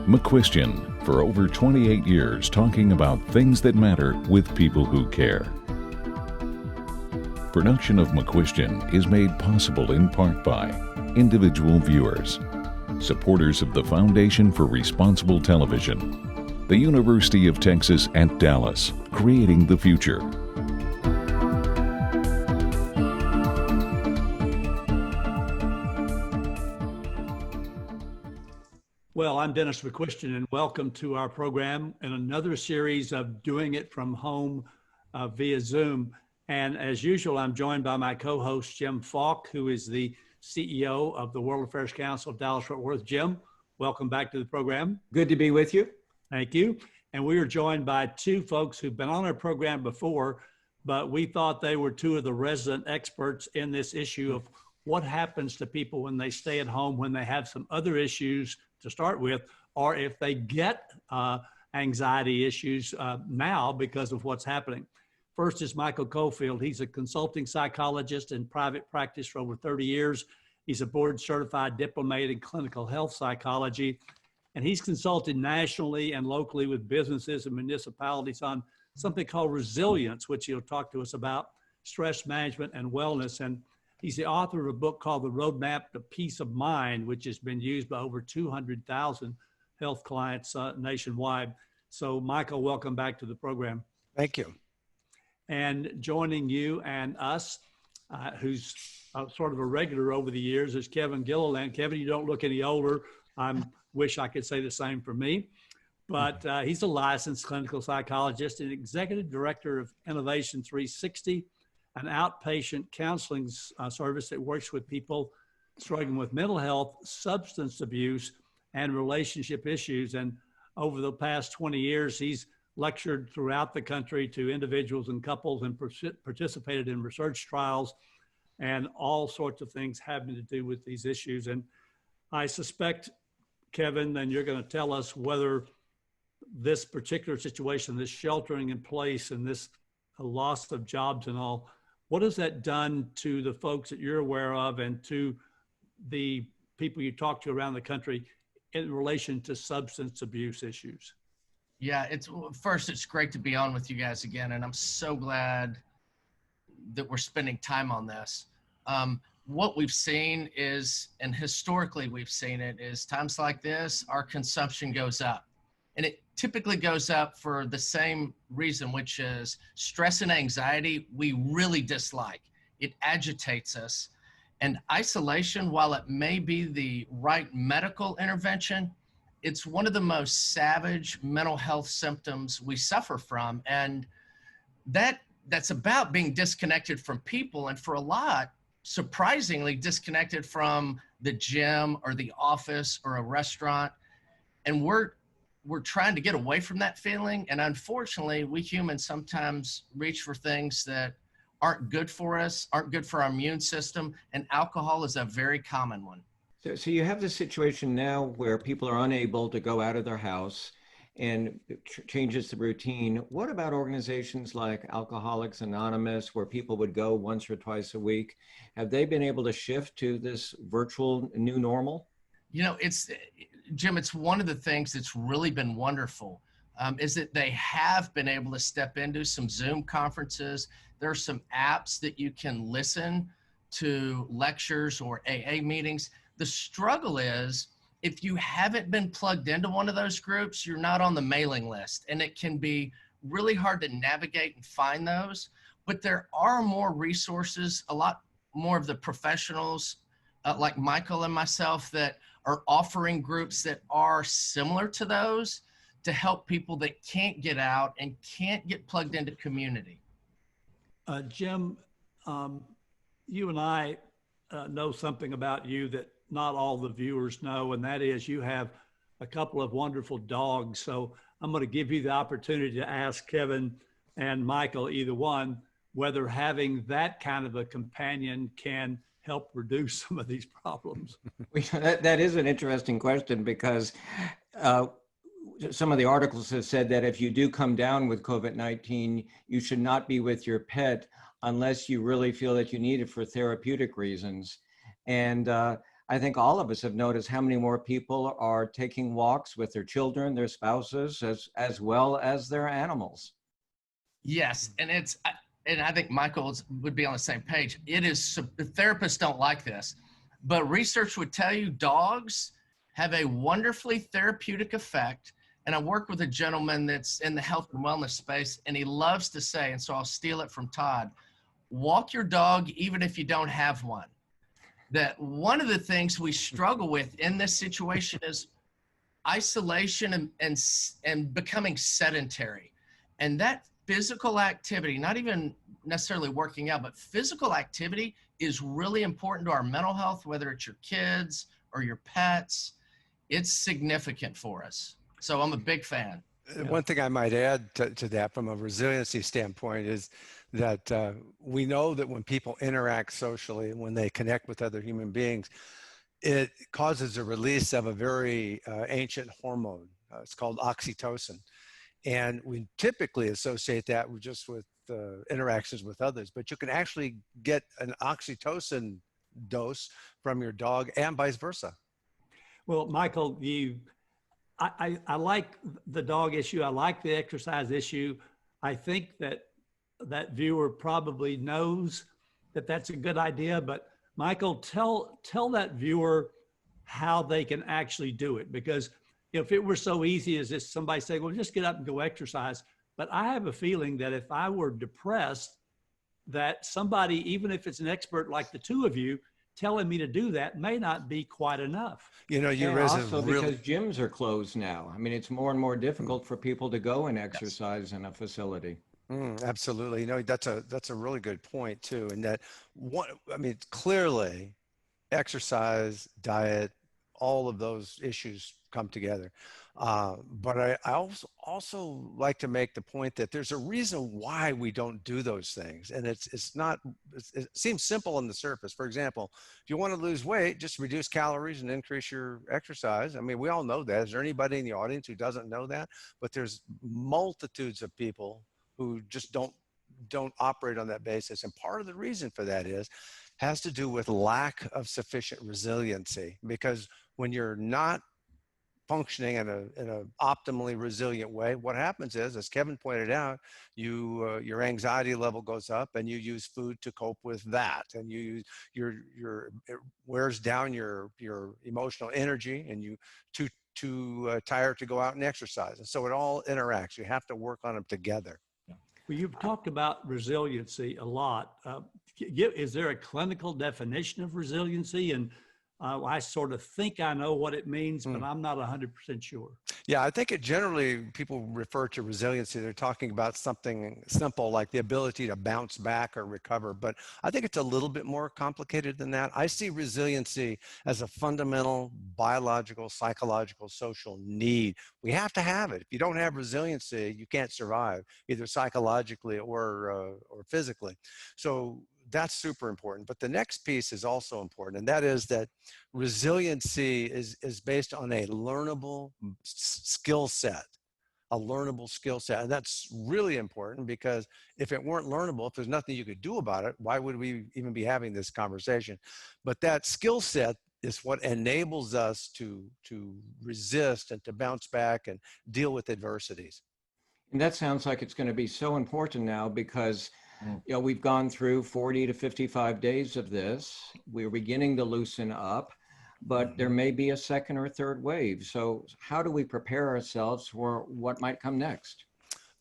McCuistion, for over 28 years talking about things that matter with people who care. Production of McCuistion is made possible in part by individual viewers, supporters of the Foundation for Responsible Television, the University of Texas at Dallas, creating the future. Well, I'm Dennis McCuistion, and welcome to our program in another series of Doing It From Home via Zoom. And as usual, I'm joined by my co-host, Jim Falk, who is the CEO of the World Affairs Council of Dallas-Fort Worth. Jim, welcome back to the program. Good to be with you. Thank you. And we are joined by two folks who've been on our program before, but we thought they were two of the resident experts in this issue of what happens to people when they stay at home, when they have some other issues to start with, or if they get anxiety issues now because of what's happening. First is Michael Cofield. He's a consulting psychologist in private practice for over 30 years. He's a board certified diplomate in clinical health psychology, and he's consulted nationally and locally with businesses and municipalities on something called resilience, which he'll talk to us about, stress management and wellness. And he's the author of a book called The Roadmap to Peace of Mind, which has been used by over 200,000 health clients nationwide. So Michael, welcome back to the program. Thank you. And joining you and us, who's sort of a regular over the years, is Kevin Gilliland. Kevin, you don't look any older. I wish I could say the same for me. But he's a licensed clinical psychologist and executive director of Innovation 360, an outpatient counseling service that works with people struggling with mental health, substance abuse, and relationship issues. And over the past 20 years, he's lectured throughout the country to individuals and couples and participated in research trials and all sorts of things having to do with these issues. And I suspect, Kevin, and you're going to tell us whether this particular situation, this sheltering in place and this loss of jobs and all, what has that done to the folks that you're aware of and to the people you talk to around the country in relation to substance abuse issues? Yeah, first, it's great to be on with you guys again, and I'm so glad that we're spending time on this. What we've seen is, and historically we've seen it, is times like this, our consumption goes up. And it typically goes up for the same reason, which is stress and anxiety we really dislike. It agitates us. And isolation, while it may be the right medical intervention, it's one of the most savage mental health symptoms we suffer from. And that's about being disconnected from people, and for a lot, surprisingly disconnected from the gym or the office or a restaurant. And we're trying to get away from that feeling. And unfortunately, we humans sometimes reach for things that aren't good for us, aren't good for our immune system. And alcohol is a very common one. So you have this situation now where people are unable to go out of their house and it changes the routine. What about organizations like Alcoholics Anonymous, where people would go once or twice a week? Have they been able to shift to this virtual new normal? You know, Jim, it's one of the things that's really been wonderful is that they have been able to step into some Zoom conferences. There are some apps that you can listen to lectures or AA meetings. The struggle is, if you haven't been plugged into one of those groups, you're not on the mailing list, and it can be really hard to navigate and find those. But there are more resources, a lot more of the professionals like Michael and myself that are offering groups that are similar to those to help people that can't get out and can't get plugged into community. Jim, you and I know something about you that not all the viewers know, and that is you have a couple of wonderful dogs. So I'm going to give you the opportunity to ask Kevin and Michael, either one, whether having that kind of a companion can help reduce some of these problems. That is an interesting question, because some of the articles have said that if you do come down with COVID-19, you should not be with your pet unless you really feel that you need it for therapeutic reasons. And I think all of us have noticed how many more people are taking walks with their children, their spouses, as well as their animals. Yes, and I think Michael would be on the same page. It is, the therapists don't like this, but research would tell you dogs have a wonderfully therapeutic effect. And I work with a gentleman that's in the health and wellness space, and he loves to say, and so I'll steal it from Todd, walk your dog even if you don't have one. That one of the things we struggle with in this situation is isolation and becoming sedentary. And that physical activity, not even necessarily working out, but physical activity is really important to our mental health, whether it's your kids or your pets. It's significant for us. So I'm a big fan. One thing I might add to that from a resiliency standpoint is that we know that when people interact socially, when they connect with other human beings, it causes a release of a very ancient hormone. It's called oxytocin. And we typically associate that with interactions with others, but you can actually get an oxytocin dose from your dog and vice versa. Well, Michael, I like the dog issue. I like the exercise issue. I think that viewer probably knows that that's a good idea, but Michael, tell that viewer how they can actually do it. Because if it were so easy as this, somebody say, well, just get up and go exercise. But I have a feeling that if I were depressed, that somebody, even if it's an expert like the two of you, telling me to do that may not be quite enough. You know, you raise also because gyms are closed now. I mean, it's more and more difficult for people to go and exercise in a facility. Absolutely. You know, that's a really good point too. And that clearly exercise, diet, all of those issues come together. But I also like to make the point that there's a reason why we don't do those things. And it seems simple on the surface. For example, if you want to lose weight, just reduce calories and increase your exercise. I mean, we all know that. Is there anybody in the audience who doesn't know that? But there's multitudes of people who just don't operate on that basis. And part of the reason for that has to do with lack of sufficient resiliency, because when you're not functioning in a optimally resilient way, what happens is, as Kevin pointed out, your anxiety level goes up, and you use food to cope with that, and it wears down your emotional energy, and you too tired to go out and exercise. And so it all interacts. You have to work on them together. Well, you've talked about resiliency a lot. Is there a clinical definition of resiliency? And I sort of think I know what it means, but I'm not 100% sure. Yeah, I think people refer to resiliency. They're talking about something simple like the ability to bounce back or recover. But I think it's a little bit more complicated than that. I see resiliency as a fundamental biological, psychological, social need. We have to have it. If you don't have resiliency, you can't survive, either psychologically or physically. So that's super important. But the next piece is also important, and that is that resiliency is based on a learnable skill set, And that's really important, because if it weren't learnable, if there's nothing you could do about it, why would we even be having this conversation? But that skill set is what enables us to resist and to bounce back and deal with adversities. And that sounds like it's going to be so important now, because we've gone through 40 to 55 days of this. We're beginning to loosen up, but there may be a second or third wave. So how do we prepare ourselves for what might come next?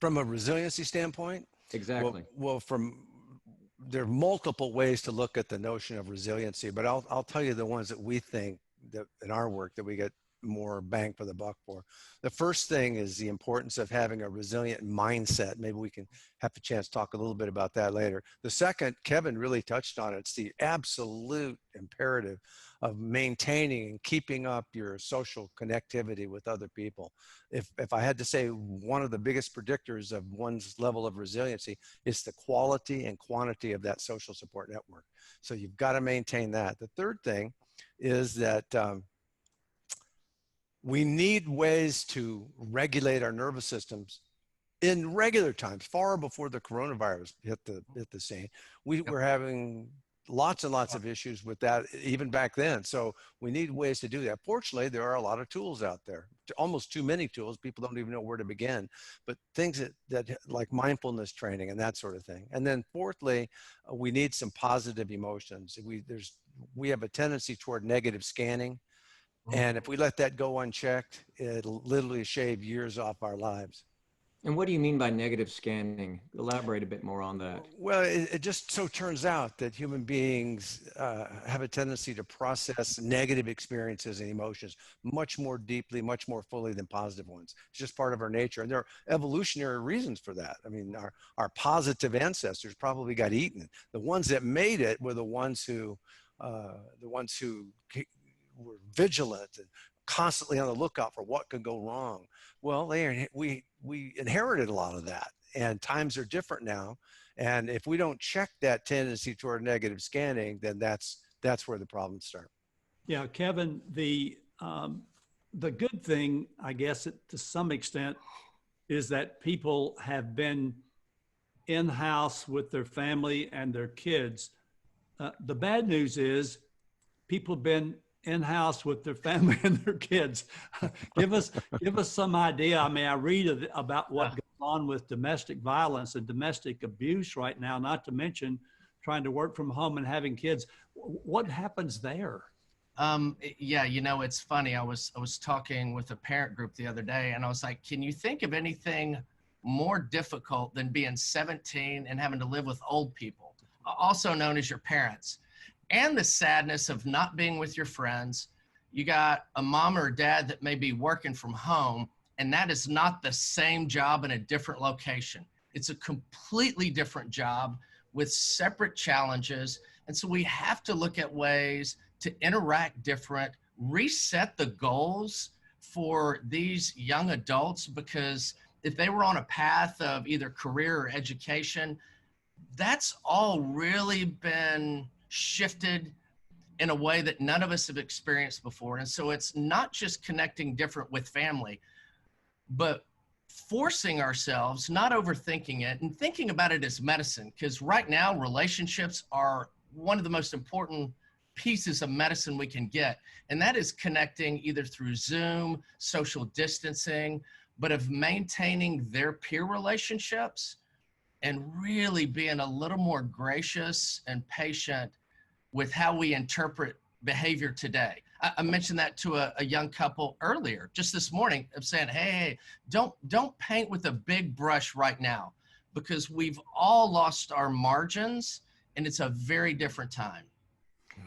From a resiliency standpoint? Exactly. Well, there are multiple ways to look at the notion of resiliency, but I'll tell you the ones that we think that in our work that we get more bang for the buck for. The first thing is the importance of having a resilient mindset. Maybe we can have a chance to talk a little bit about that later. The second, Kevin really touched on it. It's the absolute imperative of maintaining and keeping up your social connectivity with other people. If I had to say one of the biggest predictors of one's level of resiliency, is the quality and quantity of that social support network. So you've got to maintain that. The third thing is that we need ways to regulate our nervous systems in regular times, far before the coronavirus hit the scene. We were having lots and lots of issues with that even back then. So we need ways to do that. Fortunately, there are a lot of tools out there, almost too many tools. People don't even know where to begin, but things that like mindfulness training and that sort of thing. And then fourthly, we need some positive emotions. We have a tendency toward negative scanning. And if we let that go unchecked, it'll literally shave years off our lives. And what do you mean by negative scanning? Elaborate a bit more on that. Well, it just so turns out that human beings have a tendency to process negative experiences and emotions much more deeply, much more fully than positive ones. It's just part of our nature. And there are evolutionary reasons for that. I mean, our positive ancestors probably got eaten. The ones that made it were the ones who were vigilant and constantly on the lookout for what could go wrong. Well, we inherited a lot of that, and times are different now. And if we don't check that tendency toward negative scanning, then that's where the problems start. Yeah, Kevin, the good thing, I guess, to some extent, is that people have been in-house with their family and their kids. The bad news is people have been in-house with their family and their kids. give us some idea. I mean, I read about what goes on with domestic violence and domestic abuse right now, not to mention trying to work from home and having kids. What happens there? Yeah, you know, it's funny. I was talking with a parent group the other day, and I was like, can you think of anything more difficult than being 17 and having to live with old people, also known as your parents? And the sadness of not being with your friends. You got a mom or a dad that may be working from home, and that is not the same job in a different location. It's a completely different job with separate challenges. And so we have to look at ways to interact different, reset the goals for these young adults, because if they were on a path of either career or education, that's all really been shifted in a way that none of us have experienced before. And so it's not just connecting different with family, but forcing ourselves, not overthinking it, and thinking about it as medicine. Because right now, relationships are one of the most important pieces of medicine we can get. And that is connecting either through Zoom, social distancing, but of maintaining their peer relationships and really being a little more gracious and patient with how we interpret behavior today. I mentioned that to a young couple earlier, just this morning, of saying, hey, don't paint with a big brush right now, because we've all lost our margins and it's a very different time.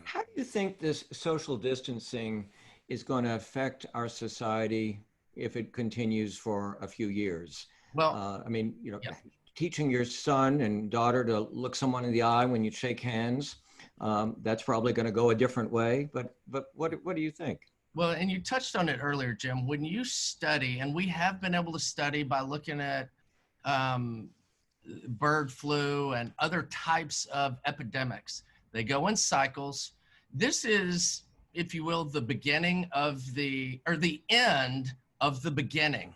How do you think this social distancing is going to affect our society if it continues for a few years? Well, I mean, you know, yeah. Teaching your son and daughter to look someone in the eye when you shake hands, that's probably going to go a different way. But what do you think? Well, and you touched on it earlier, Jim. When you study, and we have been able to study by looking at bird flu and other types of epidemics, they go in cycles. This is, if you will, the beginning of the end of the beginning.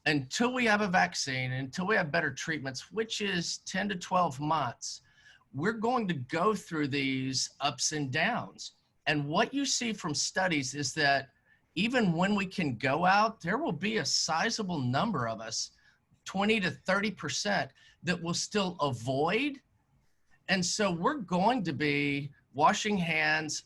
Until we have a vaccine, until we have better treatments, which is 10 to 12 months, we're going to go through these ups and downs. And what you see from studies is that even when we can go out, there will be a sizable number of us, 20 to 30%, that will still avoid. And so we're going to be washing hands,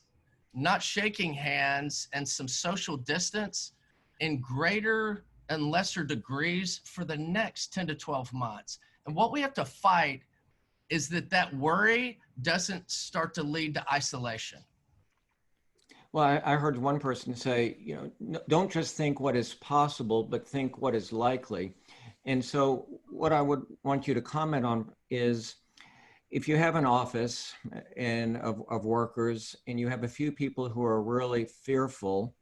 not shaking hands, and some social distance in greater and lesser degrees for the next 10 to 12 months. And what we have to fight is that worry doesn't start to lead to isolation. Well, I heard one person say, you know, don't just think what is possible, but think what is likely. And so what I would want you to comment on is, if you have an office and of workers and you have a few people who are really fearful,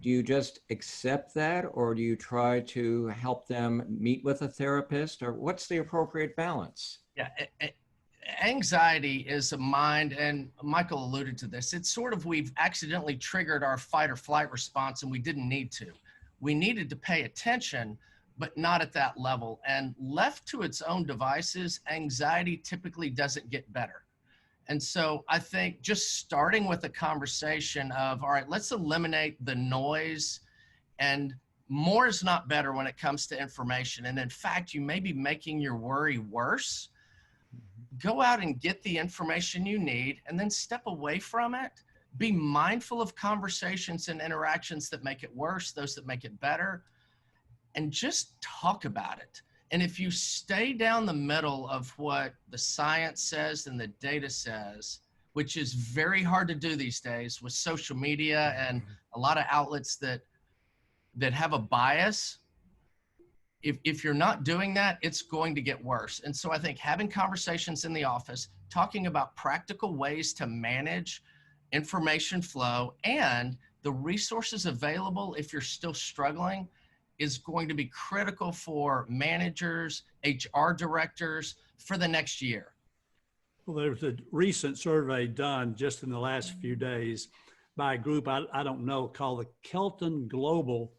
do you just accept that, or do you try to help them meet with a therapist, or what's the appropriate balance? Yeah, anxiety is a mind, and Michael alluded to this. It's sort of, we've accidentally triggered our fight or flight response, and we didn't need to. We needed to pay attention, but not at that level. And left to its own devices, anxiety typically doesn't get better. And so I think just starting with a conversation of, all right, let's eliminate the noise, and more is not better when it comes to information. And in fact, you may be making your worry worse. Go out and get the information you need and then step away from it. Be mindful of conversations and interactions that make it worse, those that make it better, and just talk about it. And if you stay down the middle of what the science says and the data says, which is very hard to do these days with social media and a lot of outlets that have a bias, if you're not doing that, it's going to get worse. And so I think having conversations in the office, talking about practical ways to manage information flow and the resources available if you're still struggling is going to be critical for managers, HR directors for the next year. Well, there's a recent survey done just in the last few days by a group I don't know called the Kelton Global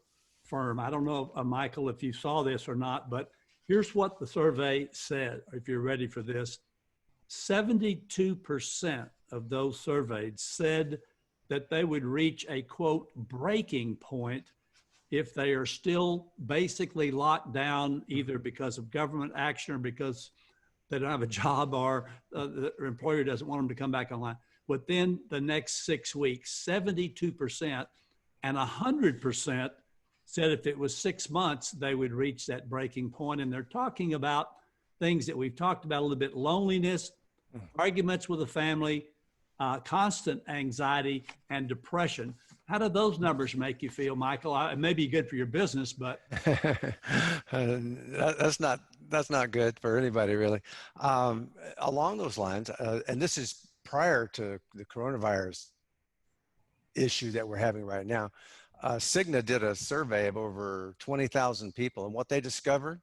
firm. I don't know, Michael, if you saw this or not, but here's what the survey said, if you're ready for this. 72% of those surveyed said that they would reach a, quote, breaking point if they are still basically locked down, either because of government action or because they don't have a job or the employer doesn't want them to come back online. Within the next 6 weeks, 72% and 100% said if it was 6 months, they would reach that breaking point. And they're talking about things that we've talked about a little bit: loneliness, arguments with the family, constant anxiety, and depression. How do those numbers make you feel, Michael? It may be good for your business, but that's not good for anybody, really. Along those lines, and this is prior to the coronavirus issue that we're having right now, Cigna did a survey of over 20,000 people, and what they discovered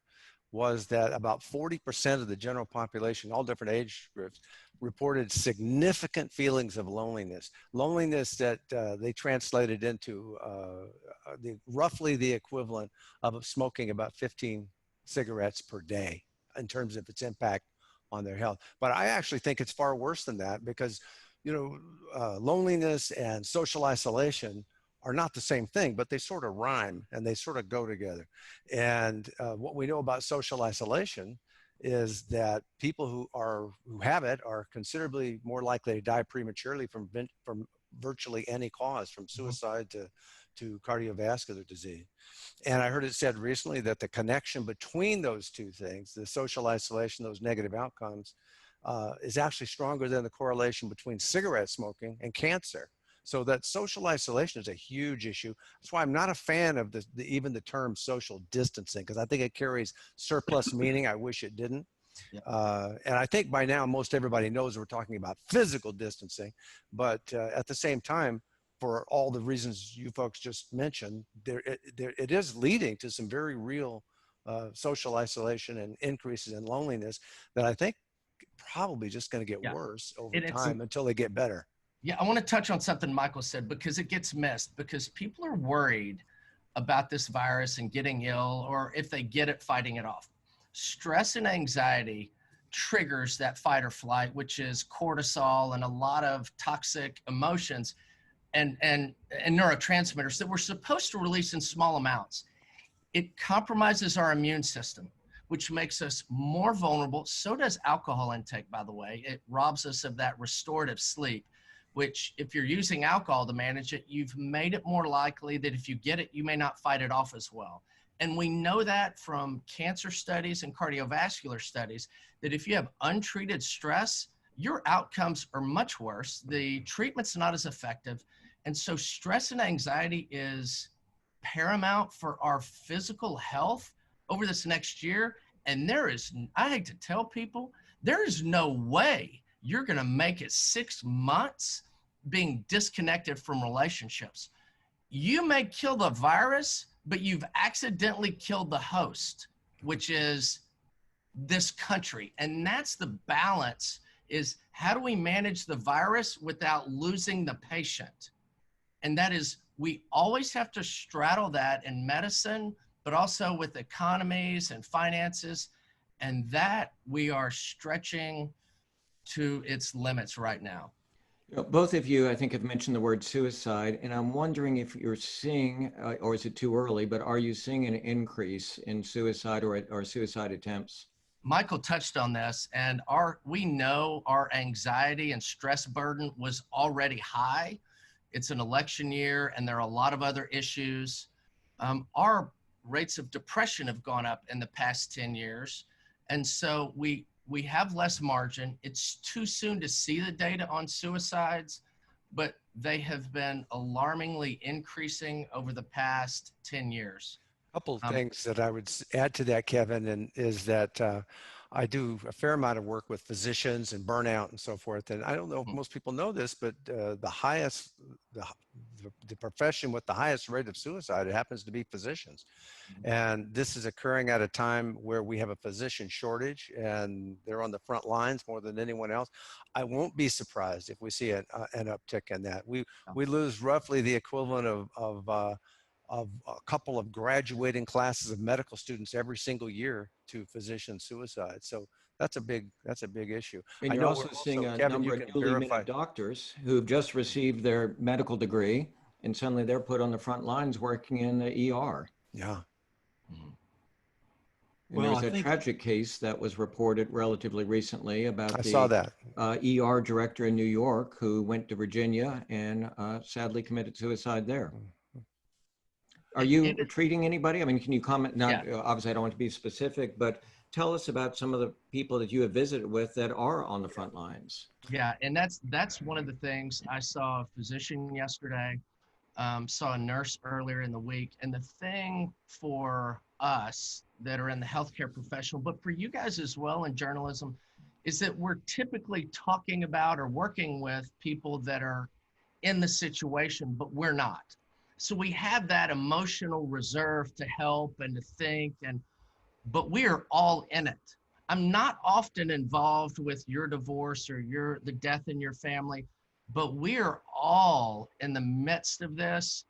was that about 40% of the general population, all different age groups, reported significant feelings of loneliness. Loneliness that they translated into roughly the equivalent of smoking about 15 cigarettes per day in terms of its impact on their health. But I actually think it's far worse than that, because, you know, loneliness and social isolation are not the same thing, but they sort of rhyme and they sort of go together. And what we know about social isolation is that people who have it are considerably more likely to die prematurely from virtually any cause, from suicide to cardiovascular disease. And I heard it said recently that the connection between those two things, the social isolation, those negative outcomes, is actually stronger than the correlation between cigarette smoking and cancer. So that social isolation is a huge issue. That's why I'm not a fan of even the term social distancing, because I think it carries surplus meaning. I wish it didn't. Yeah. And I think by now most everybody knows we're talking about physical distancing, but at the same time, for all the reasons you folks just mentioned, it is leading to some very real social isolation and increases in loneliness that I think probably just going to get worse over time until they get better. Yeah, I want to touch on something Michael said, because it gets missed, because people are worried about this virus and getting ill, or if they get it, fighting it off. Stress and anxiety triggers that fight or flight, which is cortisol and a lot of toxic emotions and neurotransmitters that we're supposed to release in small amounts. It compromises our immune system, which makes us more vulnerable. So does alcohol intake, by the way. It robs us of that restorative sleep, which if you're using alcohol to manage it, you've made it more likely that if you get it, you may not fight it off as well. And we know that from cancer studies and cardiovascular studies, that if you have untreated stress, your outcomes are much worse. The treatment's not as effective. And so stress and anxiety is paramount for our physical health over this next year. And I hate to tell people, there is no way you're going to make it 6 months being disconnected from relationships. You may kill the virus, but you've accidentally killed the host, which is this country. And that's the balance, is how do we manage the virus without losing the patient? And that is, we always have to straddle that in medicine, but also with economies and finances. And that we are stretching to its limits right now. You know, both of you, I think, have mentioned the word suicide, and I'm wondering if you're seeing, or is it too early, but are you seeing an increase in suicide or suicide attempts? Michael touched on this, and we know our anxiety and stress burden was already high. It's an election year, and there are a lot of other issues. Our rates of depression have gone up in the past 10 years, and so we have less margin. It's too soon to see the data on suicides, but they have been alarmingly increasing over the past 10 years. Couple of things that I would add to that, Kevin, and is that I do a fair amount of work with physicians and burnout and so forth. And I don't know if most people know this, but the profession with the highest rate of suicide, it happens to be physicians. And this is occurring at a time where we have a physician shortage and they're on the front lines more than anyone else. I won't be surprised if we see an uptick in that. We lose roughly the equivalent of a couple of graduating classes of medical students every single year to physician suicide. So that's a big issue. And you're also seeing a Kevin, number of newly minted doctors who've just received their medical degree, and suddenly they're put on the front lines working in the ER. Yeah. And there was a tragic case that was reported relatively recently about I saw that. ER director in New York who went to Virginia and sadly committed suicide there. Are you treating anybody? I mean, can you comment? Not obviously, I don't want to be specific, but tell us about some of the people that you have visited with that are on the front lines. Yeah, and that's one of the things. I saw a physician yesterday, saw a nurse earlier in the week, and the thing for us that are in the healthcare professional, but for you guys as well in journalism, is that we're typically talking about or working with people that are in the situation, but we're not. So we have that emotional reserve to help and to think, but we are all in it. I'm not often involved with your divorce or the death in your family, but we are all in the midst of this.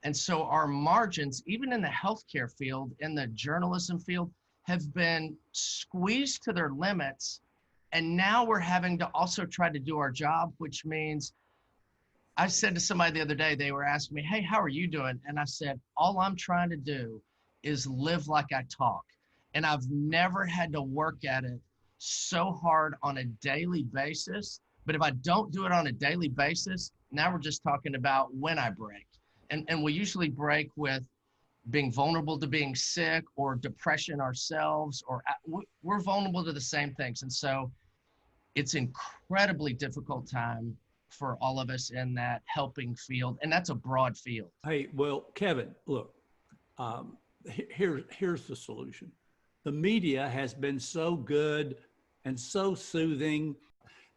And so our margins, even in the healthcare field, in the journalism field, have been squeezed to their limits. And now we're having to also try to do our job, which means I said to somebody the other day, they were asking me, hey, how are you doing? And I said, all I'm trying to do is live like I talk. And I've never had to work at it so hard on a daily basis. But if I don't do it on a daily basis, now we're just talking about when I break. And we usually break with being vulnerable to being sick or depression ourselves, or we're vulnerable to the same things. And so it's incredibly difficult time for all of us in that helping field. And that's a broad field. Hey, well, Kevin, look, here's the solution. The media has been so good and so soothing.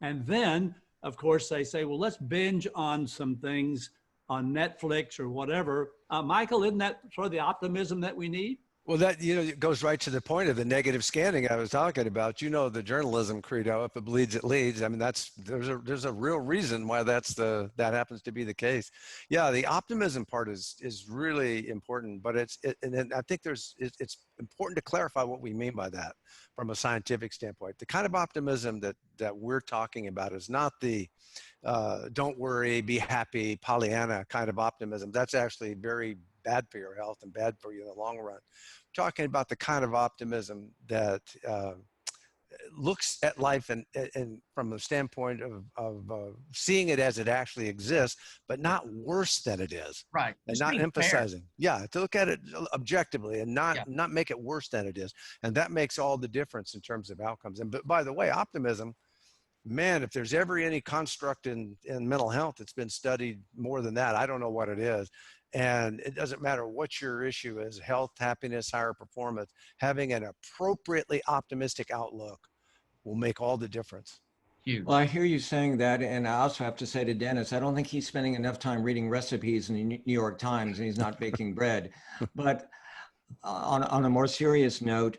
And then, of course, they say, well, let's binge on some things on Netflix or whatever. Michael, isn't that sort of the optimism that we need? Well, that, it goes right to the point of the negative scanning I was talking about. The journalism credo, if it bleeds, it leads. I mean, there's a real reason why that happens to be the case. Yeah, the optimism part is really important, but and I think it's important to clarify what we mean by that from a scientific standpoint. The kind of optimism that we're talking about is not the don't worry, be happy, Pollyanna kind of optimism. That's actually very bad for your health and bad for you in the long run. We're talking about the kind of optimism that looks at life and from the standpoint of seeing it as it actually exists, but not worse than it is. Right. And not emphasizing. Fair. Yeah, to look at it objectively and not make it worse than it is. And that makes all the difference in terms of outcomes. And but by the way, optimism, man, if there's ever any construct in mental health that's been studied more than that, I don't know what it is. And it doesn't matter what your issue is, health, happiness, higher performance, having an appropriately optimistic outlook will make all the difference. Huge. Well, I hear you saying that. And I also have to say to Dennis, I don't think he's spending enough time reading recipes in the New York Times, and he's not baking bread. But on a more serious note,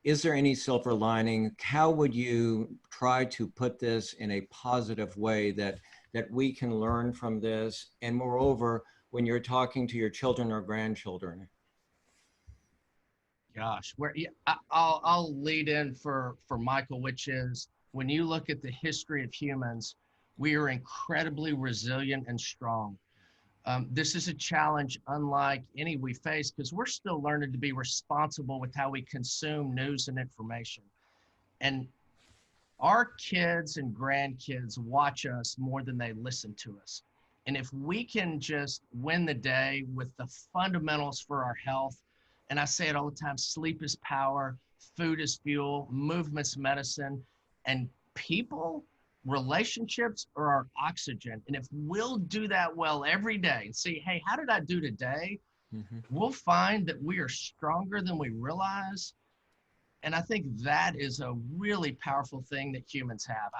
is there any silver lining? How would you try to put this in a positive way that we can learn from this? And moreover, when you're talking to your children or grandchildren? Gosh, I'll lead in for Michael, which is when you look at the history of humans, we are incredibly resilient and strong. This is a challenge unlike any we face because we're still learning to be responsible with how we consume news and information. And our kids and grandkids watch us more than they listen to us. And if we can just win the day with the fundamentals for our health, and I say it all the time, sleep is power, food is fuel, movement's medicine, and people, relationships are our oxygen. And if we'll do that well every day and see, hey, how did I do today? We'll find that we are stronger than we realize. And I think that is a really powerful thing that humans have.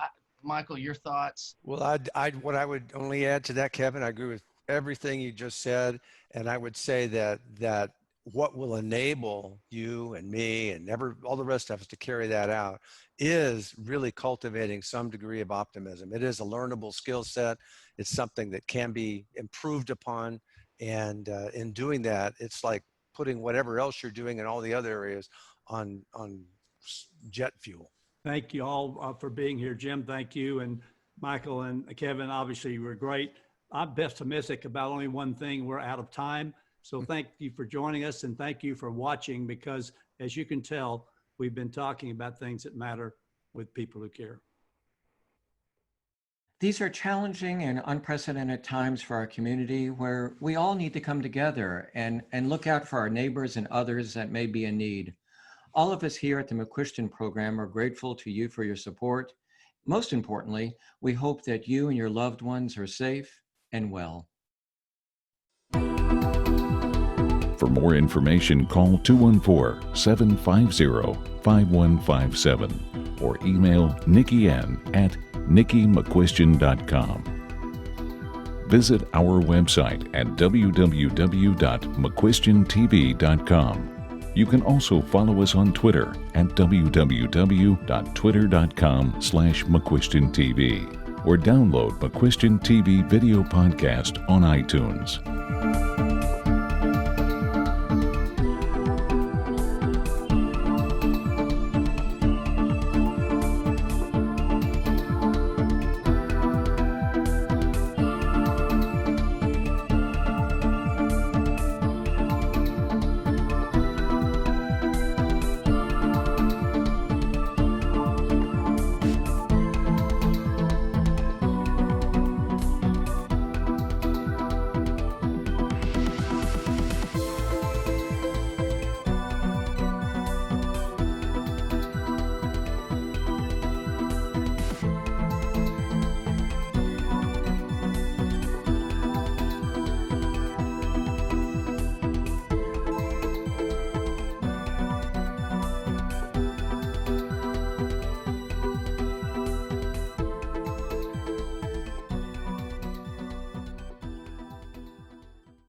Michael, your thoughts? Well, what I would only add to that, Kevin, I agree with everything you just said. And I would say that what will enable you and me and all the rest of us to carry that out is really cultivating some degree of optimism. It is a learnable skill set. It's something that can be improved upon. And in doing that, it's like putting whatever else you're doing in all the other areas on jet fuel. Thank you all for being here. Jim, thank you. And Michael and Kevin, obviously you were great. I'm pessimistic about only one thing. We're out of time. So thank you for joining us and thank you for watching because as you can tell, we've been talking about things that matter with people who care. These are challenging and unprecedented times for our community where we all need to come together and look out for our neighbors and others that may be in need. All of us here at the McCuistion program are grateful to you for your support. Most importantly, we hope that you and your loved ones are safe and well. For more information, call 214-750-5157 or email nickyn@nickymcquistion.com. Visit our website at www.mcquistiontv.com. You can also follow us on Twitter at www.twitter.com/McQuistionTV or download McQuistion TV video podcast on iTunes.